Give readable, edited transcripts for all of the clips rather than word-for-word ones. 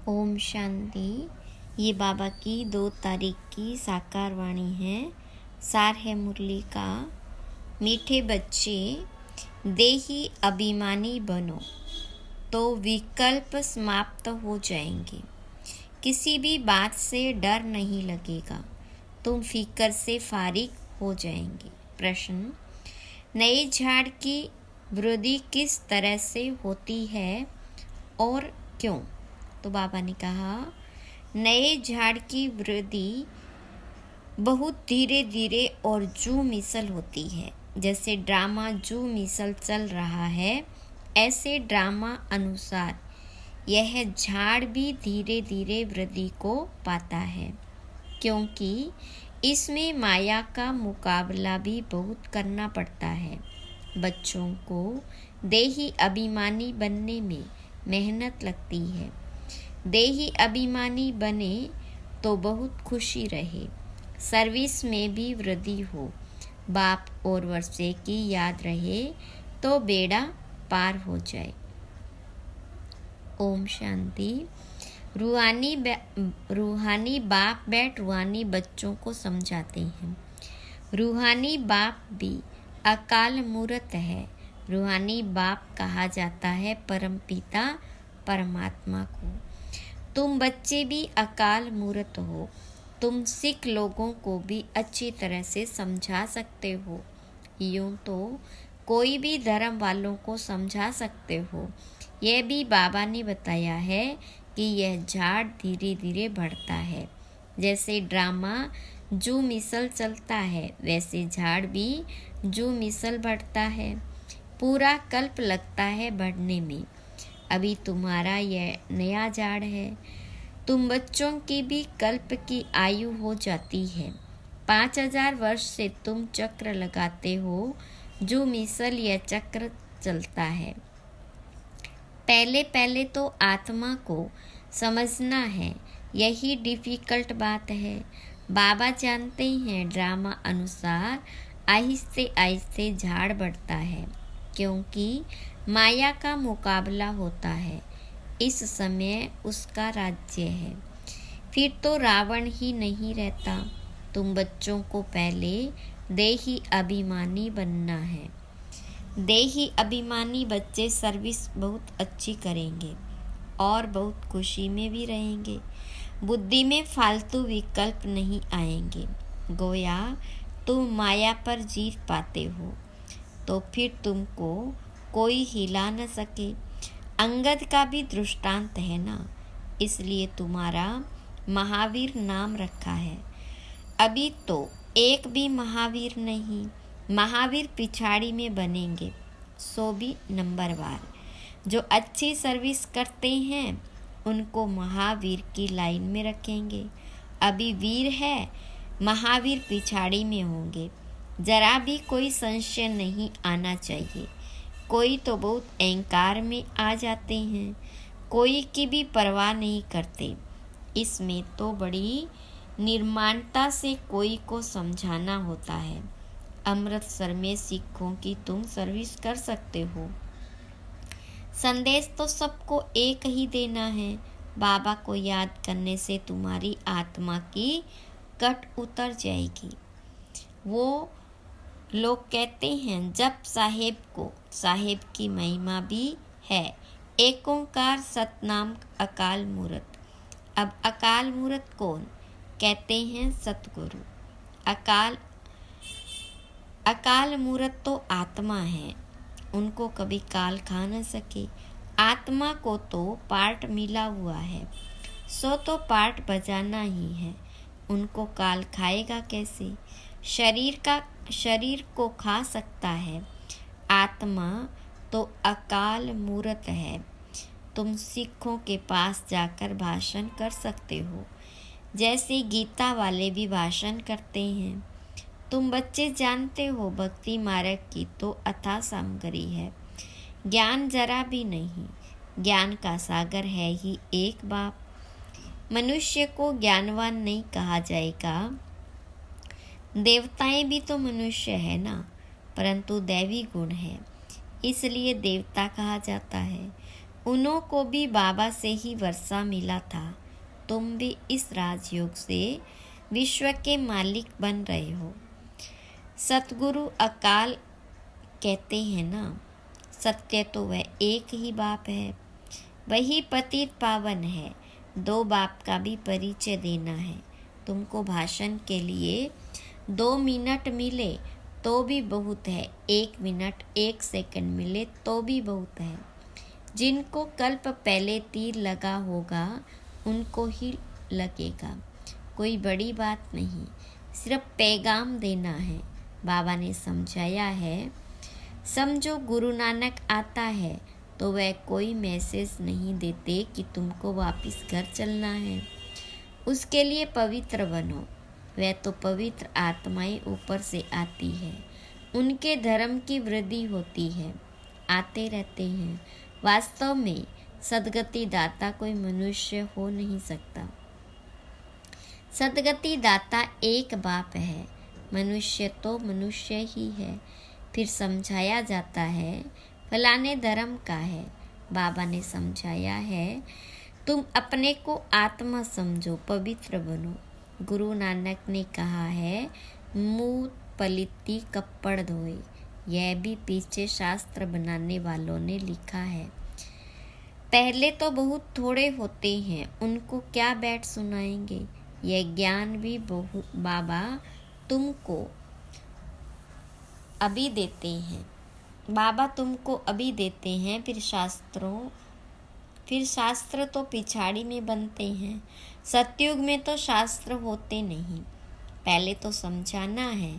ओम शांति। ये बाबा की 2 तारीख की साकार वाणी है। सार है मुरली का। मीठे बच्चे, देही अभिमानी बनो तो विकल्प समाप्त हो जाएंगे। किसी भी बात से डर नहीं लगेगा। तुम फिक्र से फारिग हो जाएंगे। प्रश्न: नए झाड़ की वृद्धि किस तरह से होती है और क्यों? तो बाबा ने कहा, नए झाड़ की वृद्धि बहुत धीरे धीरे और जू मिसल होती है। जैसे ड्रामा जू मिसल चल रहा है, ऐसे ड्रामा अनुसार यह झाड़ भी धीरे धीरे वृद्धि को पाता है, क्योंकि इसमें माया का मुकाबला भी बहुत करना पड़ता है। बच्चों को देही अभिमानी बनने में मेहनत लगती है। देही अभिमानी बने तो बहुत खुशी रहे, सर्विस में भी वृद्धि हो, बाप और वर्षे की याद रहे तो बेड़ा पार हो जाए। ओम शांति। रूहानी बाप बैठ रूहानी बच्चों को समझाते हैं। रूहानी बाप भी अकाल मूर्त है। रूहानी बाप कहा जाता है परमपिता परमात्मा को। तुम बच्चे भी अकाल मूर्त हो। तुम सिख लोगों को भी अच्छी तरह से समझा सकते हो। यूं तो कोई भी धर्म वालों को समझा सकते हो। यह भी बाबा ने बताया है कि यह झाड़ धीरे धीरे बढ़ता है। जैसे ड्रामा जू मिसल चलता है, वैसे झाड़ भी जू मिसल बढ़ता है। पूरा कल्प लगता है बढ़ने में। अभी तुम्हारा यह नया झाड़ है। तुम बच्चों की भी कल्प की आयु हो जाती है। 5000 वर्ष से तुम चक्र लगाते हो। जो मिसल यह चक्र चलता है। पहले पहले तो आत्मा को समझना है, यही डिफिकल्ट बात है। बाबा जानते हैं ड्रामा अनुसार आहिस्ते आहिस्ते झाड़ बढ़ता है, क्योंकि माया का मुकाबला होता है। इस समय उसका राज्य है। फिर तो रावण ही नहीं रहता। तुम बच्चों को पहले देही अभिमानी बनना है। देही अभिमानी बच्चे सर्विस बहुत अच्छी करेंगे और बहुत खुशी में भी रहेंगे। बुद्धि में फालतू विकल्प नहीं आएंगे। गोया तुम माया पर जीत पाते हो, तो फिर तुमको कोई हिला न सके। अंगद का भी दृष्टांत है ना, इसलिए तुम्हारा महावीर नाम रखा है। अभी तो एक भी महावीर नहीं, महावीर पिछाड़ी में बनेंगे, सो भी नंबरवार। जो अच्छी सर्विस करते हैं उनको महावीर की लाइन में रखेंगे। अभी वीर है, महावीर पिछाड़ी में होंगे। जरा भी कोई संशय नहीं आना चाहिए। कोई तो बहुत अहंकार में आ जाते हैं, कोई की भी परवाह नहीं करते। इसमें तो बड़ी निर्माणता से कोई को समझाना होता है। अमृतसर में सिखों की तुम सर्विस कर सकते हो। संदेश तो सबको एक ही देना है। बाबा को याद करने से तुम्हारी आत्मा की कट उतर जाएगी। वो लोग कहते हैं जप साहेब को, साहेब की महिमा भी है। एक ओंकार सतनाम अकाल मूर्त। अब अकाल मूर्त कौन? कहते हैं सतगुरु। अकाल मूर्त तो आत्मा है, उनको कभी काल खा न सके। आत्मा को तो पार्ट मिला हुआ है, सो तो पार्ट बजाना ही है। उनको काल खाएगा कैसे? शरीर को खा सकता है। आत्मा तो अकाल मूर्त है। तुम सिखों के पास जाकर भाषण कर सकते हो, जैसे गीता वाले भी भाषण करते हैं। तुम बच्चे जानते हो भक्ति मार्ग की तो अथाह सामग्री है। ज्ञान जरा भी नहीं, ज्ञान का सागर है ही एक बाप। मनुष्य को ज्ञानवान नहीं कहा जाएगा। देवताएं भी तो मनुष्य है ना, परंतु दैवी गुण है, इसलिए देवता कहा जाता है। उन्हों को भी बाबा से ही वर्षा मिला था। तुम भी इस राजयोग से विश्व के मालिक बन रहे हो। सतगुरु अकाल कहते हैं ना, सत्य तो वह एक ही बाप है, वही पतित पावन है। दो बाप का भी परिचय देना है। तुमको भाषण के लिए 2 मिनट मिले तो भी बहुत है, 1 मिनट 1 सेकंड मिले तो भी बहुत है। जिनको कल्प पहले तीर लगा होगा उनको ही लगेगा, कोई बड़ी बात नहीं, सिर्फ पैगाम देना है। बाबा ने समझाया है, समझो गुरु नानक आता है तो वह कोई मैसेज नहीं देते कि तुमको वापस घर चलना है। उसके लिए पवित्र बनो। वह तो पवित्र आत्माएं ऊपर से आती है, उनके धर्म की वृद्धि होती है, आते रहते हैं। वास्तव में सदगति दाता कोई मनुष्य हो नहीं सकता। सदगति दाता एक बाप है, मनुष्य तो मनुष्य ही है। फिर समझाया जाता है फलाने धर्म का है। बाबा ने समझाया है, तुम अपने को आत्मा समझो, पवित्र बनो। गुरु नानक ने कहा है, मुँह पलिती कपड़ धोए। यह भी पीछे शास्त्र बनाने वालों ने लिखा है। पहले तो बहुत थोड़े होते हैं, उनको क्या बैठ सुनाएंगे। यह ज्ञान भी बहुत बाबा तुमको अभी देते हैं। बाबा तुमको अभी देते हैं, फिर शास्त्र तो पिछाड़ी में बनते हैं। सतयुग में तो शास्त्र होते नहीं। पहले तो समझाना है,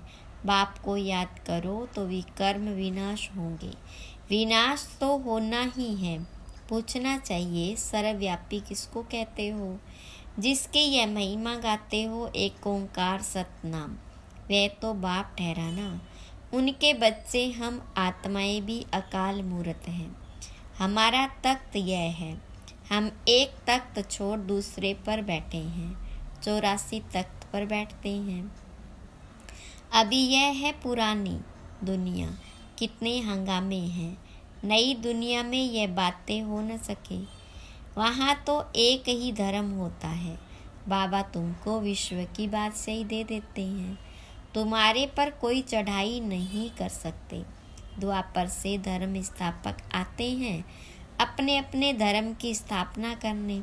बाप को याद करो तो विकर्म विनाश होंगे। विनाश तो होना ही है। पूछना चाहिए, सर्वव्यापी किसको कहते हो? जिसके यह महिमा गाते हो, एक ओंकार सतनाम, वह तो बाप ठहराना। उनके बच्चे हम आत्माएं भी अकाल मूर्त हैं। हमारा तख्त यह है, हम एक तख्त छोड़ दूसरे पर बैठे हैं, 84 तख्त पर बैठते हैं। अभी यह है पुरानी दुनिया, कितने हंगामे हैं। नई दुनिया में यह बातें हो न सके। वहाँ तो एक ही धर्म होता है। बाबा तुमको विश्व की बादशाही दे देते हैं, तुम्हारे पर कोई चढ़ाई नहीं कर सकते। द्वापर से धर्म स्थापक आते हैं अपने अपने धर्म की स्थापना करने।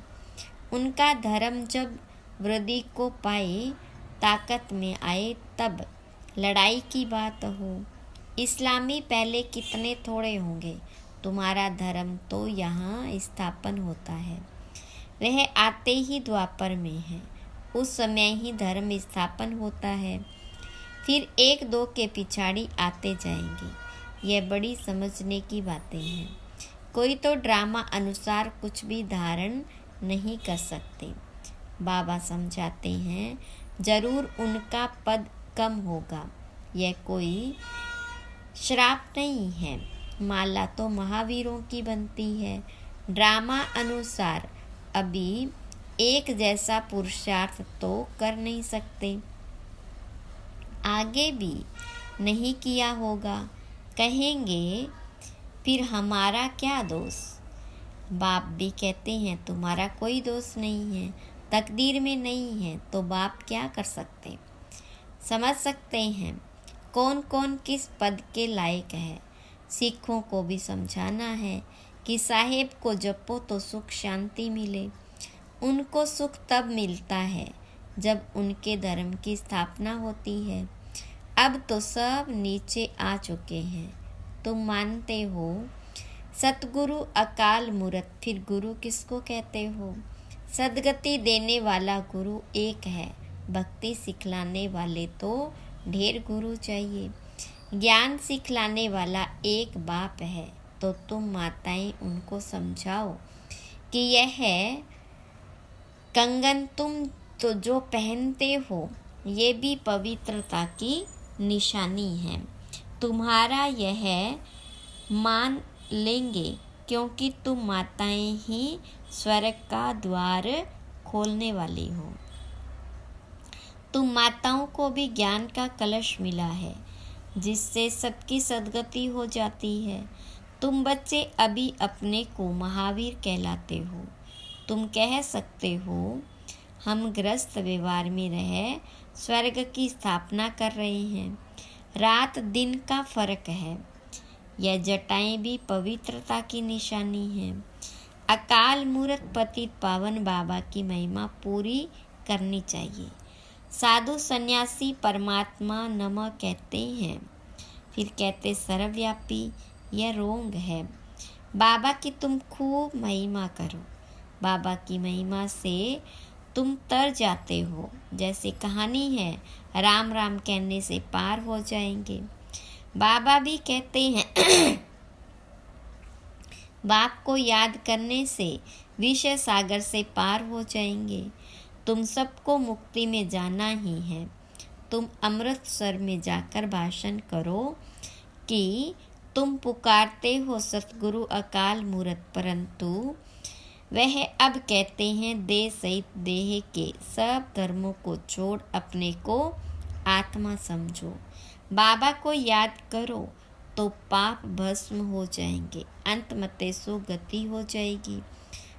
उनका धर्म जब वृद्धि को पाए, ताकत में आए, तब लड़ाई की बात हो। इस्लामी पहले कितने थोड़े होंगे, तुम्हारा धर्म तो यहाँ स्थापन होता है। वह आते ही द्वापर में है, उस समय ही धर्म स्थापन होता है। फिर 1-2 के पिछाड़ी आते जाएंगे। यह बड़ी समझने की बातें हैं। कोई तो ड्रामा अनुसार कुछ भी धारण नहीं कर सकते। बाबा समझाते हैं, जरूर उनका पद कम होगा। यह कोई श्राप नहीं है। माला तो महावीरों की बनती है। ड्रामा अनुसार अभी एक जैसा पुरुषार्थ तो कर नहीं सकते, आगे भी नहीं किया होगा। कहेंगे फिर हमारा क्या दोष? बाप भी कहते हैं तुम्हारा कोई दोष नहीं है, तकदीर में नहीं है तो बाप क्या कर सकते। समझ सकते हैं कौन कौन किस पद के लायक है। सिखों को भी समझाना है कि साहेब को जपो तो सुख शांति मिले। उनको सुख तब मिलता है जब उनके धर्म की स्थापना होती है। अब तो सब नीचे आ चुके हैं। तुम मानते हो सतगुरु अकाल मूर्त, फिर गुरु किसको कहते हो? सदगति देने वाला गुरु एक है, भक्ति सिखलाने वाले तो ढेर गुरु चाहिए। ज्ञान सिखलाने वाला एक बाप है, तो तुम माताएं उनको समझाओ कि यह है कंगन तुम तो जो पहनते हो, ये भी पवित्रता की निशानी है। तुम्हारा यह मान लेंगे क्योंकि तुम माताएं ही स्वर्ग का द्वार खोलने वाली हो। तुम माताओं को भी ज्ञान का कलश मिला है, जिससे सबकी सदगति हो जाती है। तुम बच्चे अभी अपने को महावीर कहलाते हो। तुम कह सकते हो हम गृहस्थ व्यवहार में रह स्वर्ग की स्थापना कर रहे हैं। रात दिन का फर्क है। यह जटाएं भी पवित्रता की निशानी है। अकाल मूर्त पतित पावन बाबा की महिमा पूरी करनी चाहिए। साधु सन्यासी परमात्मा नमः कहते हैं, फिर कहते सर्वव्यापी, यह रोंग है। बाबा की तुम खूब महिमा करो। बाबा की महिमा से तुम तर जाते हो। जैसे कहानी है, राम राम कहने से पार हो जाएंगे। बाबा भी कहते हैं बाप को याद करने से विषय सागर से पार हो जाएंगे। तुम सबको मुक्ति में जाना ही है। तुम अमृतसर में जाकर भाषण करो कि तुम पुकारते हो सतगुरु अकाल मूर्त, परंतु वह अब कहते हैं देह सहित देह के सब धर्मों को छोड़ अपने को आत्मा समझो। बाबा को याद करो तो पाप भस्म हो जाएंगे, अंत मते सो गति हो जाएगी।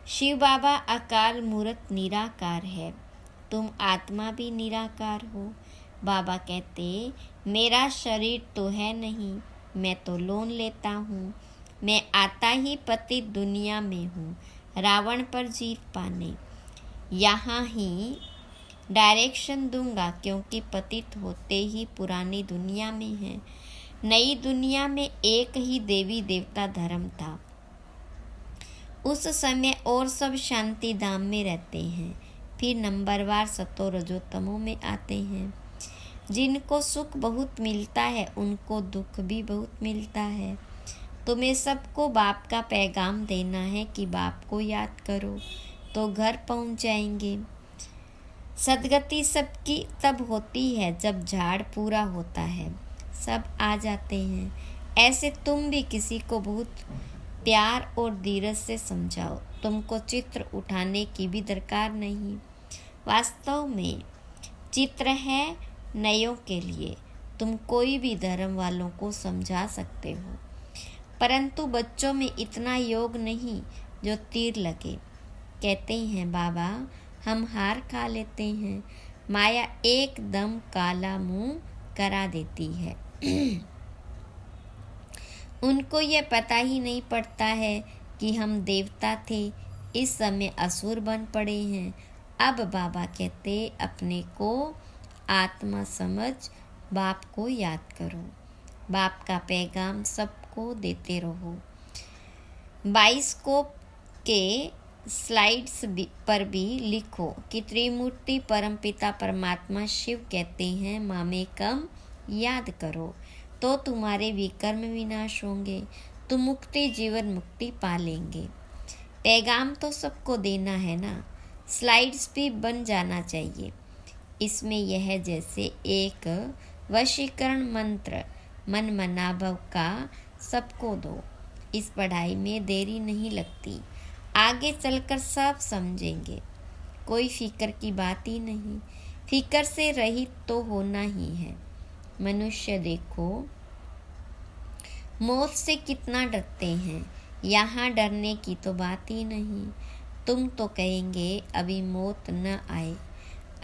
शिव बाबा अकाल मूर्त निराकार है। तुम आत्मा भी निराकार हो। बाबा कहते मेरा शरीर तो है नहीं, मैं तो लोन लेता हूँ। मैं आता ही पतित दुनिया में हूँ, रावण पर जीत पाने। यहाँ ही डायरेक्शन दूंगा, क्योंकि पतित होते ही पुरानी दुनिया में है। नई दुनिया में एक ही देवी देवता धर्म था। उस समय और सब शांति धाम में रहते हैं। फिर नंबरवार सतो रजोतमों में आते हैं। जिनको सुख बहुत मिलता है उनको दुख भी बहुत मिलता है। तुम्हें सबको बाप का पैगाम देना है कि बाप को याद करो तो घर पहुंच जाएंगे। सदगति सबकी तब होती है जब झाड़ पूरा होता है, सब आ जाते हैं। ऐसे तुम भी किसी को बहुत प्यार और धीरज से समझाओ। तुमको चित्र उठाने की भी दरकार नहीं। वास्तव में चित्र है नयों के लिए। तुम कोई भी धर्म वालों को समझा सकते हो, परंतु बच्चों में इतना योग नहीं जो तीर लगे। कहते हैं बाबा हम हार खा लेते हैं, माया एकदम काला मुंह करा देती है। उनको ये पता ही नहीं पड़ता है कि हम देवता थे, इस समय असुर बन पड़े हैं। अब बाबा कहते अपने को आत्मा समझ बाप को याद करो। बाप का पैगाम सबको देते रहो। बाइस्कोप के स्लाइड्स पर भी लिखो कि त्रिमूर्ति परमपिता परमात्मा शिव कहते हैं मामेकम याद करो तो तुम्हारे विकर्म विनाश होंगे। तुम मुक्ति जीवन मुक्ति पा लेंगे। पैगाम तो सबको देना है ना, स्लाइड्स भी बन जाना चाहिए। इसमें यह जैसे एक वशीकरण मंत्र मन मनाभव का सबको दो। इस पढ़ाई में देरी नहीं लगती, आगे चलकर सब समझेंगे। कोई फिक्र की बात ही नहीं, फिक्र से रहित तो होना ही है। मनुष्य देखो मौत से कितना डरते हैं, यहाँ डरने की तो बात ही नहीं। तुम तो कहेंगे अभी मौत न आए,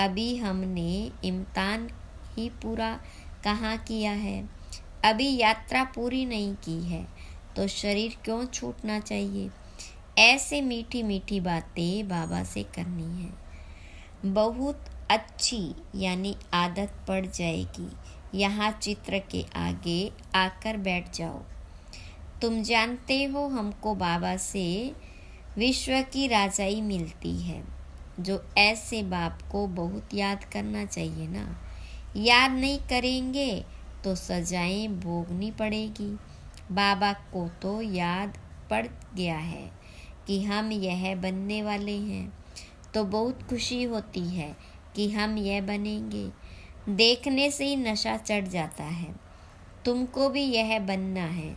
अभी हमने इम्तिहान ही पूरा कहाँ किया है, अभी यात्रा पूरी नहीं की है, तो शरीर क्यों छूटना चाहिए। ऐसे मीठी मीठी बातें बाबा से करनी है। बहुत अच्छी यानी आदत पड़ जाएगी। यहाँ चित्र के आगे आकर बैठ जाओ। तुम जानते हो हमको बाबा से विश्व की राजाई मिलती है। जो ऐसे बाप को बहुत याद करना चाहिए ना। याद नहीं करेंगे तो सजाएं भोगनी पड़ेगी। बाबा को तो याद पड़ गया है कि हम यह बनने वाले हैं, तो बहुत खुशी होती है कि हम यह बनेंगे। देखने से ही नशा चढ़ जाता है। तुमको भी यह बनना है।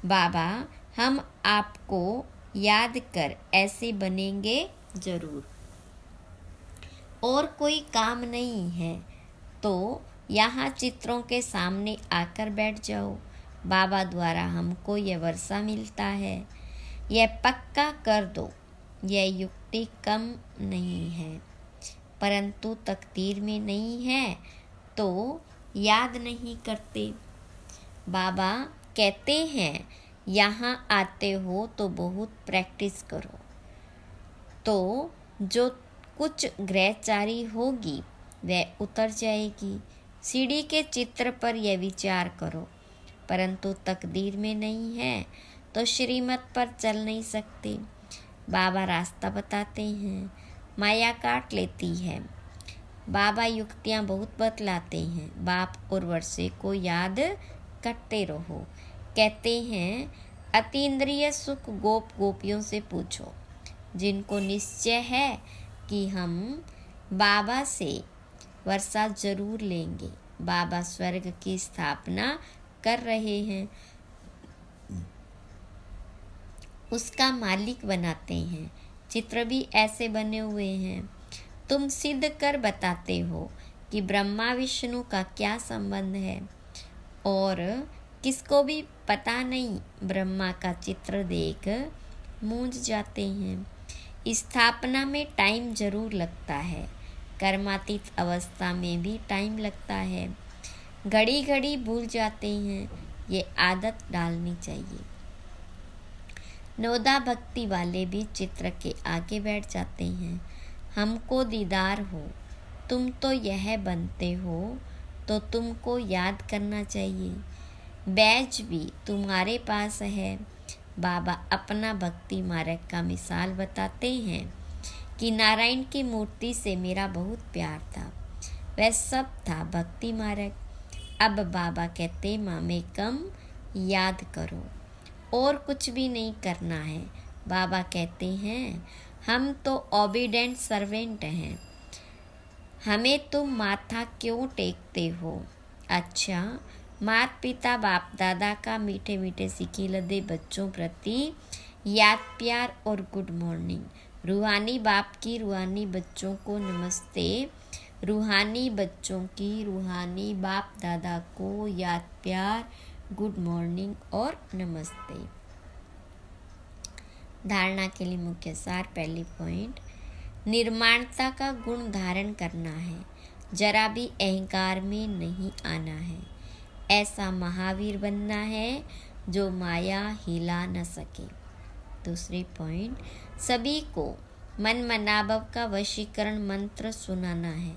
बाबा हम आपको याद कर ऐसे बनेंगे जरूर। और कोई काम नहीं है तो यहाँ चित्रों के सामने आकर बैठ जाओ। बाबा द्वारा हमको यह वर्षा मिलता है, यह पक्का कर दो। यह युक्ति कम नहीं है, परंतु तकदीर में नहीं है तो याद नहीं करते। बाबा कहते हैं यहाँ आते हो तो बहुत प्रैक्टिस करो, तो जो कुछ ग्रहचारी होगी वह उतर जाएगी। सीढ़ी के चित्र पर यह विचार करो, परंतु तकदीर में नहीं है तो श्रीमत पर चल नहीं सकते। बाबा रास्ता बताते हैं, माया काट लेती है। बाबा युक्तियाँ बहुत बतलाते हैं। बाप और वर्षे को याद करते रहो। कहते हैं अतीन्द्रिय सुख गोप गोपियों से पूछो, जिनको निश्चय है कि हम बाबा से वर्षा जरूर लेंगे। बाबा स्वर्ग की स्थापना कर रहे हैं, उसका मालिक बनाते हैं। चित्र भी ऐसे बने हुए हैं। तुम सिद्ध कर बताते हो कि ब्रह्मा विष्णु का क्या संबंध है, और किसको भी पता नहीं। ब्रह्मा का चित्र देख मूंझ जाते हैं। स्थापना में टाइम जरूर लगता है, कर्मातीत अवस्था में भी टाइम लगता है। घड़ी घड़ी भूल जाते हैं, ये आदत डालनी चाहिए। नोदा भक्ति वाले भी चित्र के आगे बैठ जाते हैं। हमको दीदार हो, तुम तो यह बनते हो तो तुमको याद करना चाहिए। बैज भी तुम्हारे पास है। बाबा अपना भक्ति मार्ग का मिसाल बताते हैं कि नारायण की मूर्ति से मेरा बहुत प्यार था। वह सब था भक्ति मार्ग। अब बाबा कहते मामे कम याद करो, और कुछ भी नहीं करना है। बाबा कहते हैं हम तो ओबीडेंट सर्वेंट हैं, हमें तुम माथा क्यों टेकते हो। अच्छा, माता पिता बाप दादा का मीठे मीठे सिखी लदे बच्चों प्रति याद प्यार और गुड मॉर्निंग। रूहानी बाप की रूहानी बच्चों को नमस्ते। रूहानी बच्चों की रूहानी बाप दादा को याद प्यार, गुड मॉर्निंग और नमस्ते। धारणा के लिए मुख्य सार। पहली पॉइंट, निर्माणता का गुण धारण करना है, जरा भी अहंकार में नहीं आना है। ऐसा महावीर बनना है जो माया हिला न सके। दूसरी पॉइंट, सभी को मन मनाभव का वशीकरण मंत्र सुनाना है।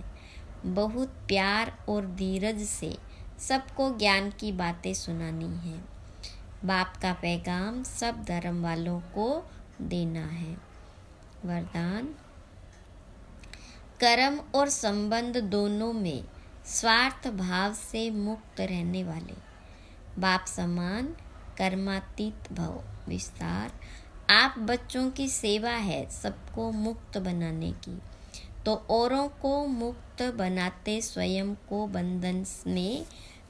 बहुत प्यार और धीरज से सबको ज्ञान की बातें सुनानी है। बाप का पैगाम सब धर्म वालों को देना है। वरदान, कर्म और संबंध दोनों में स्वार्थ भाव से मुक्त रहने वाले। बाप समान कर्मातीत भव। विस्तार, आप बच्चों की सेवा है सबको मुक्त बनाने की, तो औरों को मुक्त बनाते स्वयं को बंधन में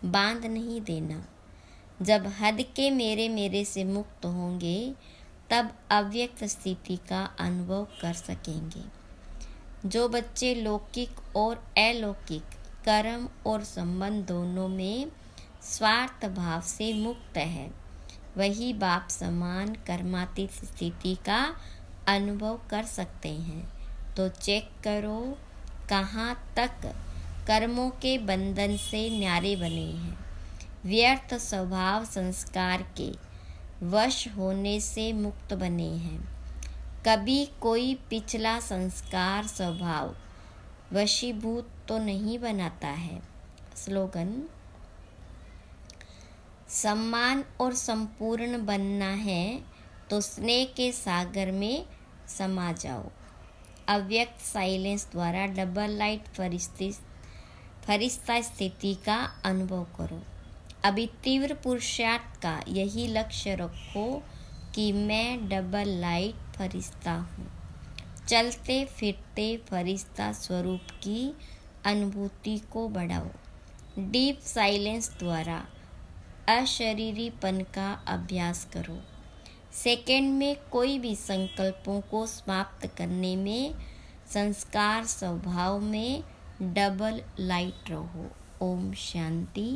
बांध नहीं देना। जब हद के मेरे से मुक्त होंगे तब अव्यक्त स्थिति का अनुभव कर सकेंगे। जो बच्चे लौकिक और अलौकिक कर्म और संबंध दोनों में स्वार्थ भाव से मुक्त है, वही बाप समान कर्मातीत स्थिति का अनुभव कर सकते हैं। तो चेक करो कहाँ तक कर्मों के बंधन से न्यारे बने हैं, व्यर्थ स्वभाव संस्कार के वश होने से मुक्त बने हैं। कभी कोई पिछला संस्कार स्वभाव वशीभूत तो नहीं बनाता है। स्लोगन, सम्मान और संपूर्ण बनना है तो स्नेह के सागर में समा जाओ। अव्यक्त साइलेंस द्वारा डबल लाइट फरिश्ता स्थिति का अनुभव करो। अभी तीव्र पुरुषार्थ का यही लक्ष्य रखो कि मैं डबल लाइट फरिश्ता हूँ। चलते फिरते फरिश्ता स्वरूप की अनुभूति को बढ़ाओ। डीप साइलेंस द्वारा अशरीरीपन का अभ्यास करो। सेकंड में कोई भी संकल्पों को समाप्त करने में संस्कार स्वभाव में डबल लाइट रहो। ओम शांति।